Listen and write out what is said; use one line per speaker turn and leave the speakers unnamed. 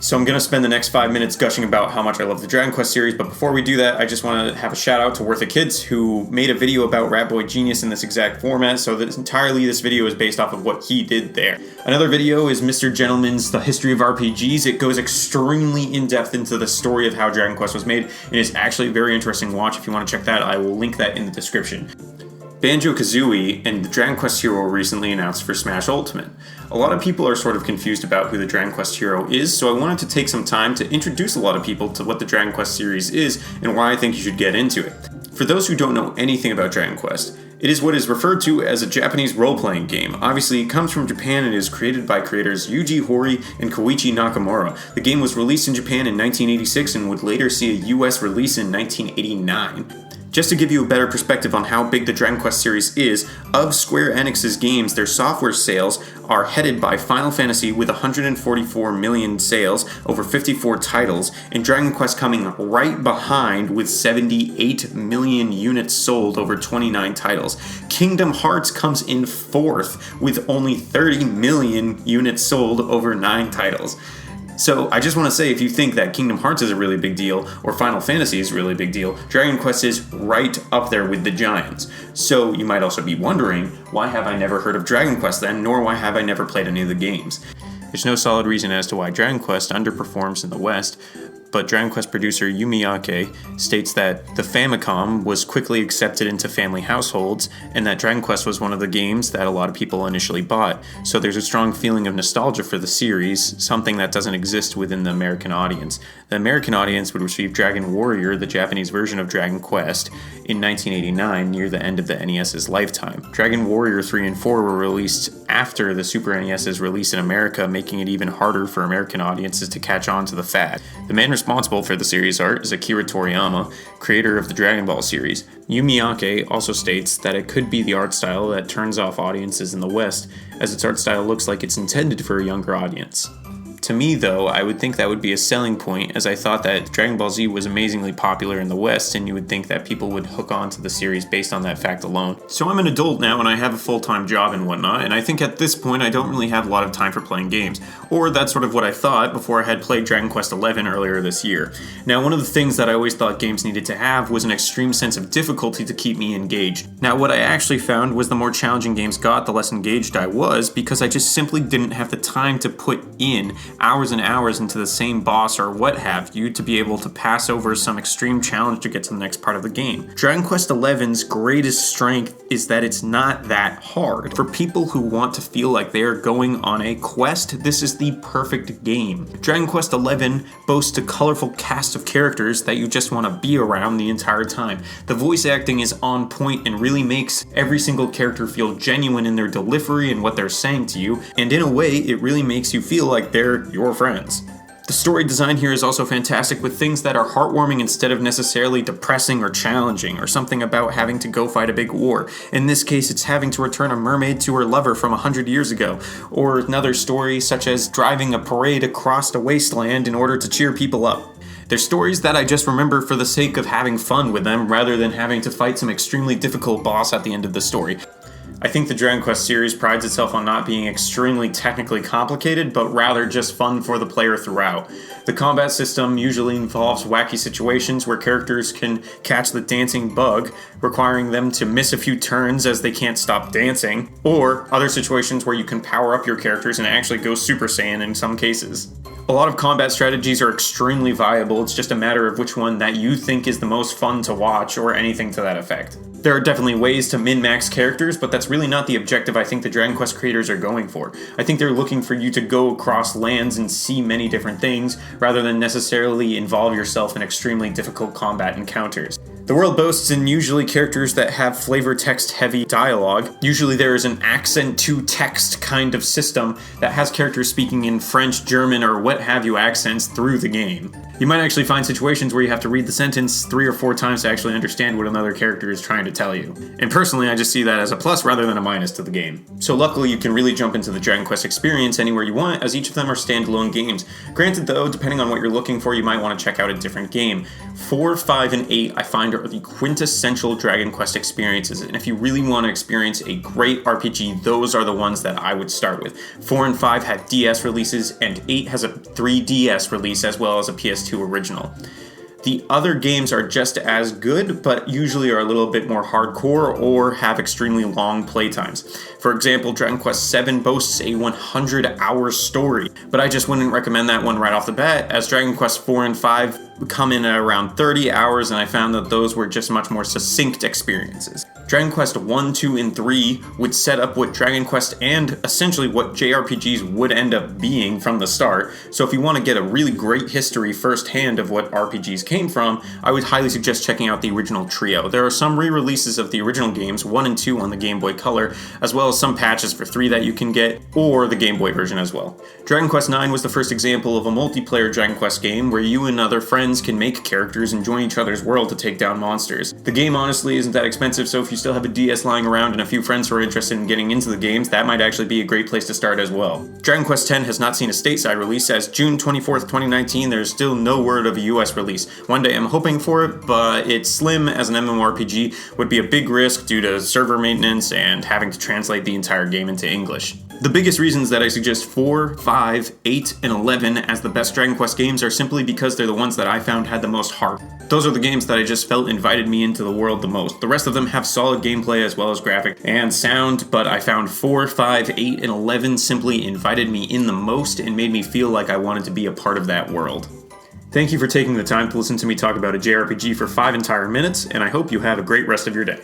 So I'm going to spend the next 5 minutes gushing about how much I love the Dragon Quest series, but before we do that, I just want to have a shout out to Worth It Kids, who made a video about Rat Boy Genius in this exact format, so that this video is based off of what he did there. Another video is Mr. Gentleman's The History of RPGs. It goes extremely in-depth into the story of how Dragon Quest was made, and it's actually a very interesting watch. If you want to check that, I will link that in the description. Banjo-Kazooie and the Dragon Quest hero were recently announced for Smash Ultimate. A lot of people are sort of confused about who the Dragon Quest hero is, so I wanted to take some time to introduce a lot of people to what the Dragon Quest series is and why I think you should get into it. For those who don't know anything about Dragon Quest, it is what is referred to as a Japanese role-playing game. Obviously, it comes from Japan and is created by creators Yuji Horii and Koichi Nakamura. The game was released in Japan in 1986 and would later see a US release in 1989. Just to give you a better perspective on how big the Dragon Quest series is, of Square Enix's games, their software sales are headed by Final Fantasy with 144 million sales over 54 titles, and Dragon Quest coming right behind with 78 million units sold over 29 titles. Kingdom Hearts comes in fourth with only 30 million units sold over 9 titles. So I just want to say, if you think that Kingdom Hearts is a really big deal, or Final Fantasy is a really big deal, Dragon Quest is right up there with the giants. So you might also be wondering, why have I never heard of Dragon Quest then, nor why have I never played any of the games? There's no solid reason as to why Dragon Quest underperforms in the West, but Dragon Quest producer Yu Miyake states that the Famicom was quickly accepted into family households, and that Dragon Quest was one of the games that a lot of people initially bought. So there's a strong feeling of nostalgia for the series, something that doesn't exist within the American audience. The American audience would receive Dragon Warrior, the Japanese version of Dragon Quest, in 1989, near the end of the NES's lifetime. Dragon Warrior 3 and 4 were released after the Super NES's release in America, making it even harder for American audiences to catch on to the fad. The man responsible for the series art is Akira Toriyama, creator of the Dragon Ball series. Yu Miyake also states that it could be the art style that turns off audiences in the West, as its art style looks like it's intended for a younger audience. To me, though, I would think that would be a selling point, as I thought that Dragon Ball Z was amazingly popular in the West, and you would think that people would hook on to the series based on that fact alone. So I'm an adult now, and I have a full-time job and whatnot, and I think at this point I don't really have a lot of time for playing games. Or that's sort of what I thought before I had played Dragon Quest XI earlier this year. Now, one of the things that I always thought games needed to have was an extreme sense of difficulty to keep me engaged. Now, what I actually found was the more challenging games got, the less engaged I was, because I just simply didn't have the time to put in hours and hours into the same boss or what have you to be able to pass over some extreme challenge to get to the next part of the game. Dragon Quest XI's greatest strength is that it's not that hard. For people who want to feel like they are going on a quest, this is the perfect game. Dragon Quest XI boasts a colorful cast of characters that you just want to be around the entire time. The voice acting is on point and really makes every single character feel genuine in their delivery and what they're saying to you, and in a way, it really makes you feel like they're your friends. The story design here is also fantastic, with things that are heartwarming instead of necessarily depressing or challenging, or something about having to go fight a big war. In this case, it's having to return a mermaid to her lover from 100 years ago, or another story such as driving a parade across a wasteland in order to cheer people up. They're stories that I just remember for the sake of having fun with them, rather than having to fight some extremely difficult boss at the end of the story. I think the Dragon Quest series prides itself on not being extremely technically complicated, but rather just fun for the player throughout. The combat system usually involves wacky situations where characters can catch the dancing bug, requiring them to miss a few turns as they can't stop dancing, or other situations where you can power up your characters and actually go Super Saiyan in some cases. A lot of combat strategies are extremely viable, it's just a matter of which one that you think is the most fun to watch, or anything to that effect. There are definitely ways to min-max characters, but that's really not the objective I think the Dragon Quest creators are going for. I think they're looking for you to go across lands and see many different things, rather than necessarily involve yourself in extremely difficult combat encounters. The world boasts in usually characters that have flavor text heavy dialogue. Usually there is an accent to text kind of system that has characters speaking in French, German, or what have you accents through the game. You might actually find situations where you have to read the sentence 3 or 4 times to actually understand what another character is trying to tell you. And personally, I just see that as a plus rather than a minus to the game. So luckily, you can really jump into the Dragon Quest experience anywhere you want, as each of them are standalone games. Granted though, depending on what you're looking for, you might want to check out a different game. 4, 5, and 8 I find are the quintessential Dragon Quest experiences, and if you really want to experience a great RPG, those are the ones that I would start with. 4 and 5 had DS releases, and 8 has a 3DS release as well as a PS2 original. The other games are just as good, but usually are a little bit more hardcore or have extremely long playtimes. For example, Dragon Quest VII boasts a 100-hour story, but I just wouldn't recommend that one right off the bat, as Dragon Quest IV and V come in at around 30 hours, and I found that those were just much more succinct experiences. Dragon Quest 1, 2, and 3 would set up what Dragon Quest and essentially what JRPGs would end up being from the start, so if you want to get a really great history firsthand of what RPGs came from, I would highly suggest checking out the original trio. There are some re-releases of the original games, 1 and 2 on the Game Boy Color, as well as some patches for 3 that you can get, or the Game Boy version as well. Dragon Quest IX was the first example of a multiplayer Dragon Quest game where you and other friends can make characters and join each other's world to take down monsters. The game honestly isn't that expensive, so if you still have a DS lying around and a few friends who are interested in getting into the games, that might actually be a great place to start as well. Dragon Quest X has not seen a stateside release, as June 24th, 2019, there's still no word of a US release. One day I'm hoping for it, but it's slim as an MMORPG would be a big risk due to server maintenance and having to translate the entire game into English. The biggest reasons that I suggest 4, 5, 8, and 11 as the best Dragon Quest games are simply because they're the ones that I found had the most heart. Those are the games that I just felt invited me into the world the most. The rest of them have solid gameplay as well as graphic and sound, but I found 4, 5, 8, and 11 simply invited me in the most and made me feel like I wanted to be a part of that world. Thank you for taking the time to listen to me talk about a JRPG for 5 entire minutes, and I hope you have a great rest of your day.